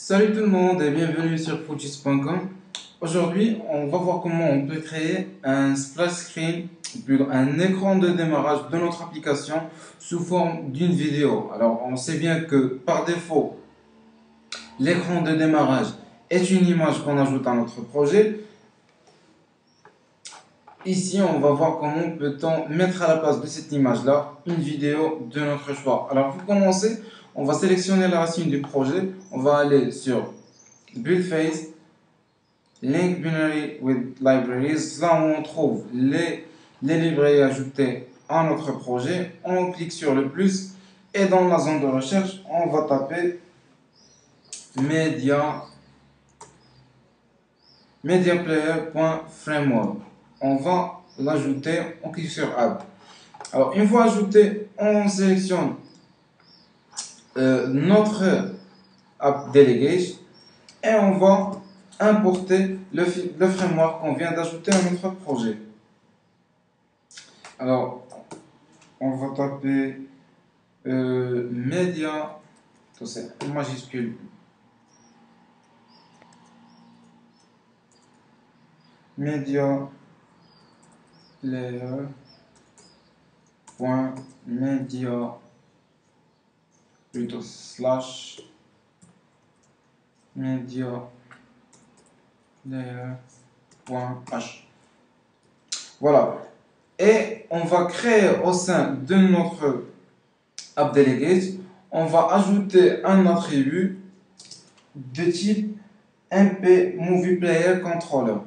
Salut tout le monde et bienvenue sur Fujis.com. Aujourd'hui, on va voir comment on peut créer un splash screen, plutôt un écran de démarrage de notre application sous forme d'une vidéo. Alors, on sait bien que par défaut, l'écran de démarrage est une image qu'on ajoute à notre projet. Ici, on va voir comment peut-on mettre à la place de cette image-là une vidéo de notre choix. Alors, pour commencer, on va sélectionner la racine du projet. On va aller sur Build Phase, Link Binary with Libraries, là où on trouve les librairies ajoutées à notre projet. On clique sur le plus et dans la zone de recherche, on va taper mediaplayer.framework. On va l'ajouter, on clique sur Add. Alors, une fois ajouté, on sélectionne notre App Delegate et on va importer le framework qu'on vient d'ajouter à notre projet. Alors, on va taper Media, c'est en majuscule, Media Player.media plutôt slash media player.h. Voilà. Et on va créer au sein de notre app delegate, on va ajouter un attribut de type MP Movie Player Controller.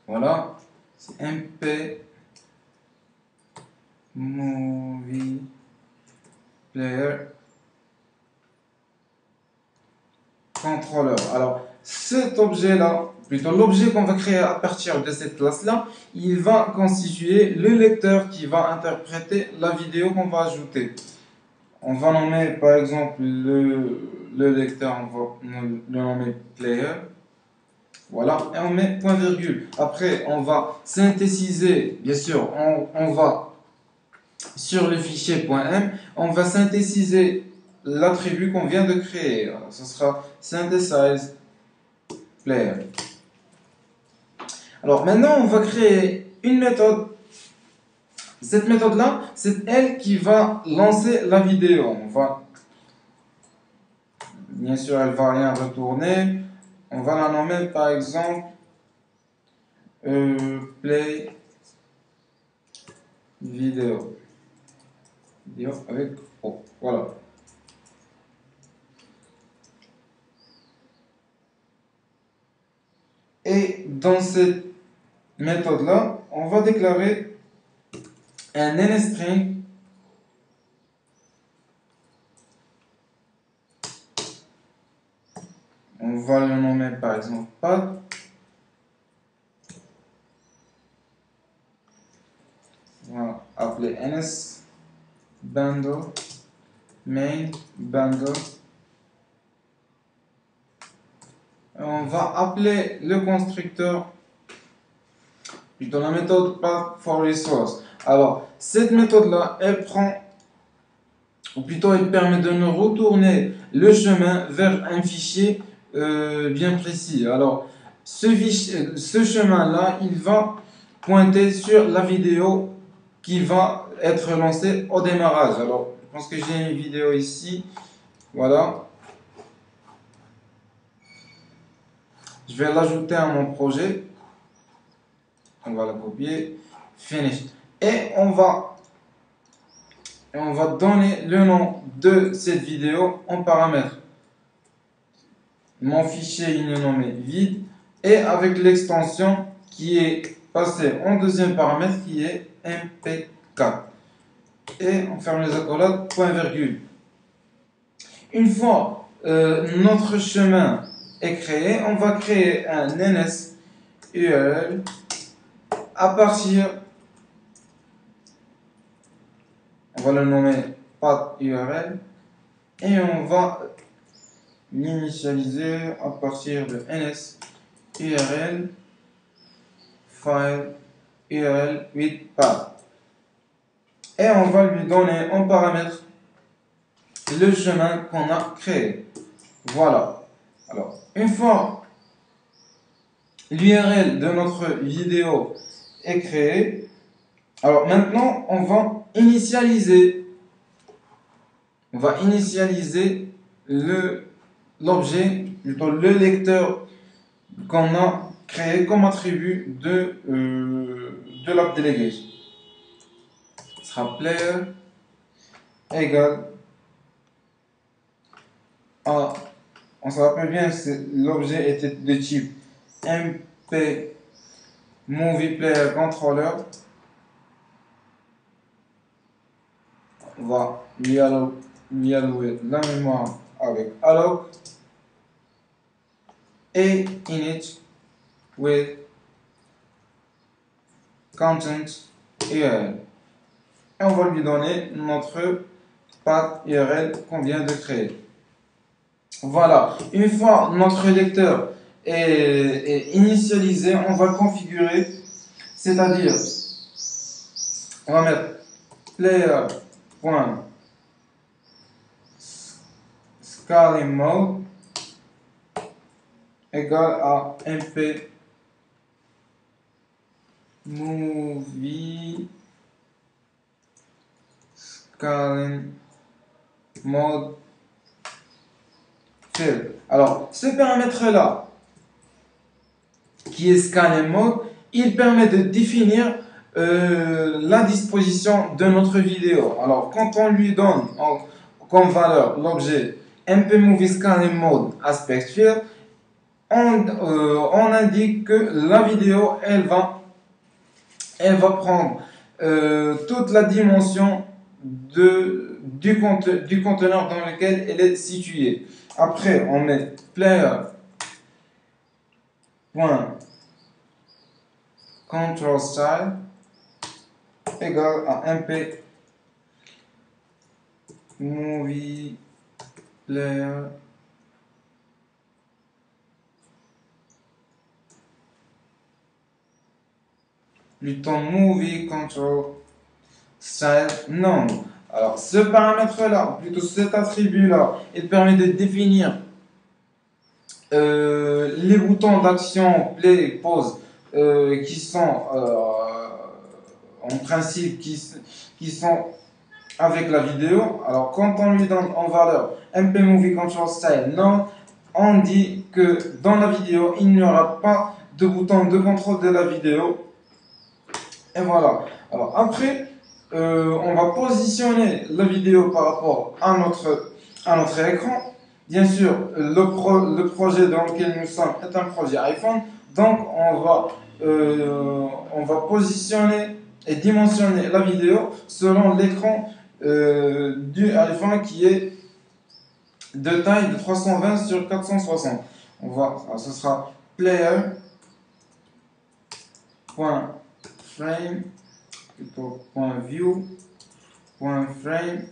Voilà, c'est MP Movie Player Controller. Alors, cet objet-là, plutôt l'objet qu'on va créer à partir de cette classe-là, il va constituer le lecteur qui va interpréter la vidéo qu'on va ajouter. On va nommer par exemple le lecteur, on va le nommer player. Voilà, et on met point virgule. Après, on va synthétiser, bien sûr, on va sur le fichier .m, on va synthétiser l'attribut qu'on vient de créer. Alors, ce sera synthesize player. Alors maintenant, on va créer une méthode. Cette méthode-là, c'est elle qui va lancer la vidéo. Bien sûr, elle va rien retourner. On va la nommer par exemple play vidéo. Vidéo avec O. Voilà. Et dans cette méthode-là, on va déclarer un NSString on va le nommer par exemple path. On va appeler ns bundle main bundle. Et on va appeler le constructeur plutôt la méthode path for resource. Alors cette méthode là, elle prend, ou plutôt elle permet de nous retourner le chemin vers un fichier bien précis. Alors ce chemin là, il va pointer sur la vidéo qui va être lancée au démarrage. Alors je pense que j'ai une vidéo ici. Voilà. Je vais l'ajouter à mon projet. On va la copier. Finish. Et on va donner le nom de cette vidéo en paramètre. Mon fichier il est nommé vide et avec l'extension qui est passée en deuxième paramètre qui est mp4. Et on ferme les accolades, point virgule. Une fois notre chemin est créé, on va créer un NS URL à partir, on va le nommer path URL et on va l'initialiser à partir de NS URL file URL with path et on va lui donner en paramètre le chemin qu'on a créé. Voilà. Alors, une fois l'URL de notre vidéo est créée, alors maintenant, on va initialiser l'objet, plutôt le lecteur qu'on a créé comme attribut de l'app delegation. Ce sera player égale à, on se rappelle bien que l'objet était de type mp movie player controller. On va lui allouer la mémoire avec alloc et init with content URL. Et on va lui donner notre path URL qu'on vient de créer. Voilà, une fois notre lecteur est initialisé, on va configurer, c'est-à-dire on va mettre player.scaling_mode égale à mp movie scaling mode fill. Alors, ce paramètre-là, qui est scaling mode, il permet de définir la disposition de notre vidéo. Alors, quand on lui donne comme valeur l'objet mp-movie scaling mode aspect fill, on indique que la vidéo, elle va prendre toute la dimension du conteneur dans lequel elle est située. Après, on met player.controlStyle égale à mp movie player plutôt movie control style non. Alors ce paramètre là, plutôt cet attribut là, il permet de définir les boutons d'action play et pause qui sont en principe qui sont avec la vidéo. Alors quand on lui donne en valeur mp movie control style non, on dit que dans la vidéo il n'y aura pas de bouton de contrôle de la vidéo. Et voilà. Alors après, on va positionner la vidéo par rapport à notre écran. Bien sûr, le projet dans lequel nous sommes est un projet iPhone. Donc, on va positionner et dimensionner la vidéo selon l'écran du iPhone qui est de taille de 320 sur 460. Ce sera player.frame plutôt .view.frame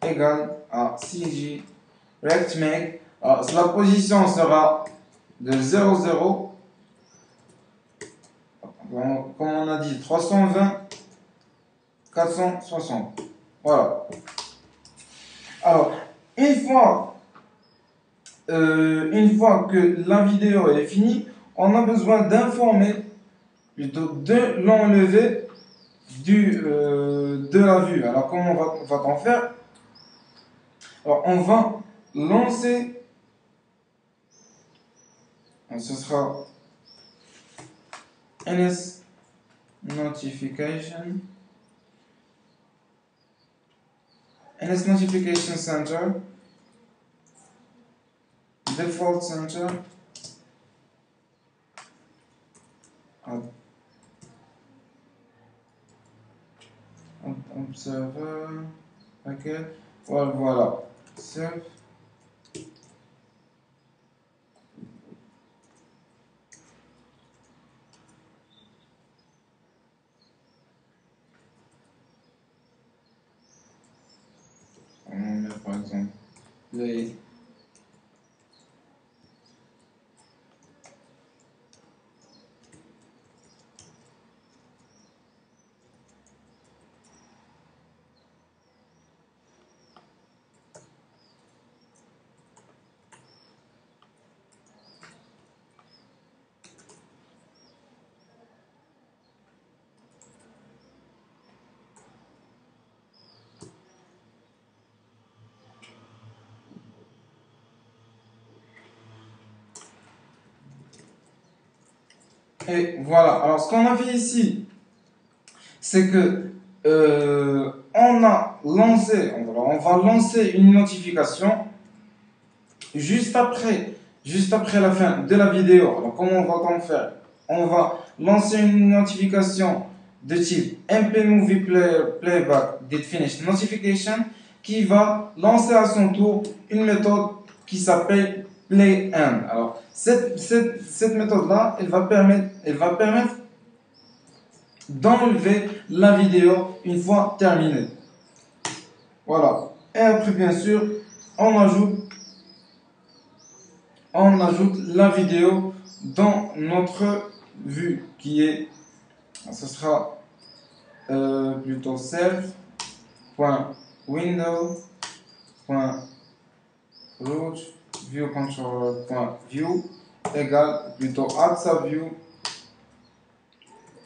égale à CG rectmake. Alors, la position sera de 0, 0, comme on a dit, 320, 460. Voilà. Alors, une fois que la vidéo est finie, on a besoin d'informer, plutôt de l'enlever de la vue. Alors, comment va-t-on faire? Alors, on va lancer, ce sera ns notification center default center observer, ok, voilà, save. On met par exemple play. Et voilà. Alors, ce qu'on a fait ici, c'est que on a lancé, on va lancer une notification juste après la fin de la vidéo. Alors, comment va-t-on faire? On va lancer une notification de type MP Movie Playback did finish notification qui va lancer à son tour une méthode qui s'appelle play end. Alors, cette méthode-là, elle va permettre d'enlever la vidéo une fois terminée. Voilà. Et après, bien sûr, on ajoute la vidéo dans notre vue qui est, ce sera plutôt self.window.root viewController.view égale plutôt add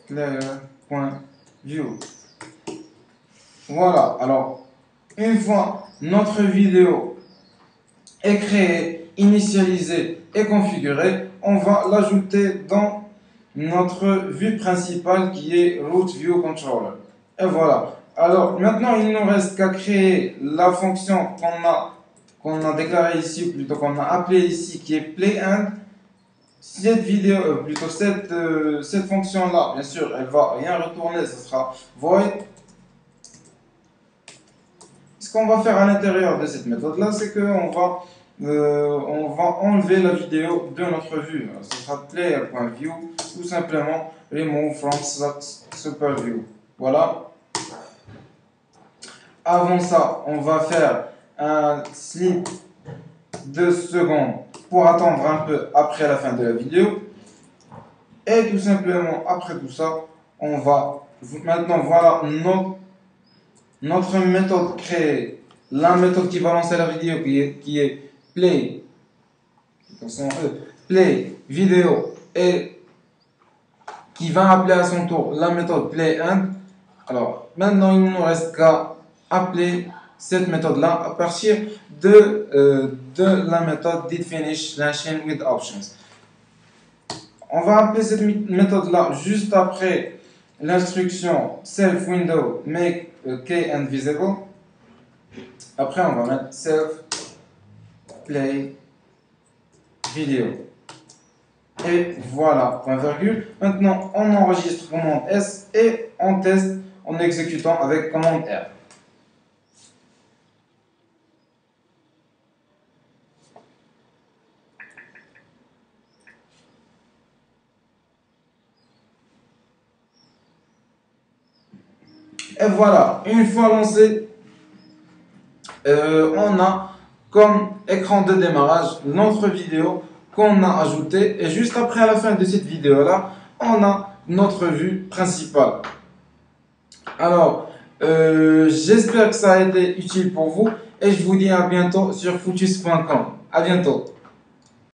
player.view. Voilà. Alors, une fois notre vidéo est créée, initialisée et configurée, on va l'ajouter dans notre vue principale qui est Root View Controller. Et voilà. Alors maintenant, il ne nous reste qu'à créer la fonction qu'on a déclarée ici, ou plutôt qu'on a appelée ici, qui est play end. Cette vidéo, plutôt cette fonction-là, bien sûr, elle va rien retourner, ce sera void. Ce qu'on va faire à l'intérieur de cette méthode-là, c'est qu'on va enlever la vidéo de notre vue. Ce sera player.view ou simplement remove from superview. Voilà. Avant ça, on va faire un sleep de secondes pour attendre un peu après la fin de la vidéo. Et tout simplement, après tout ça, on va maintenant, voilà notre méthode créée. La méthode qui va lancer la vidéo qui est play, play vidéo et qui va appeler à son tour la méthode play end. Alors maintenant il ne nous reste qu'à appeler cette méthode là à partir de la méthode did finish lashing with options. On va appeler cette méthode là juste après l'instruction self window make key and visible. Après on va mettre self play vidéo. Et voilà, point virgule. Maintenant, on enregistre commande S et on teste en exécutant avec commande R. Et voilà, une fois lancé, on a comme écran de démarrage notre vidéo qu'on a ajouté, et juste après à la fin de cette vidéo là on a notre vue principale. Alors j'espère que ça a été utile pour vous et je vous dis à bientôt sur footus.com. À bientôt.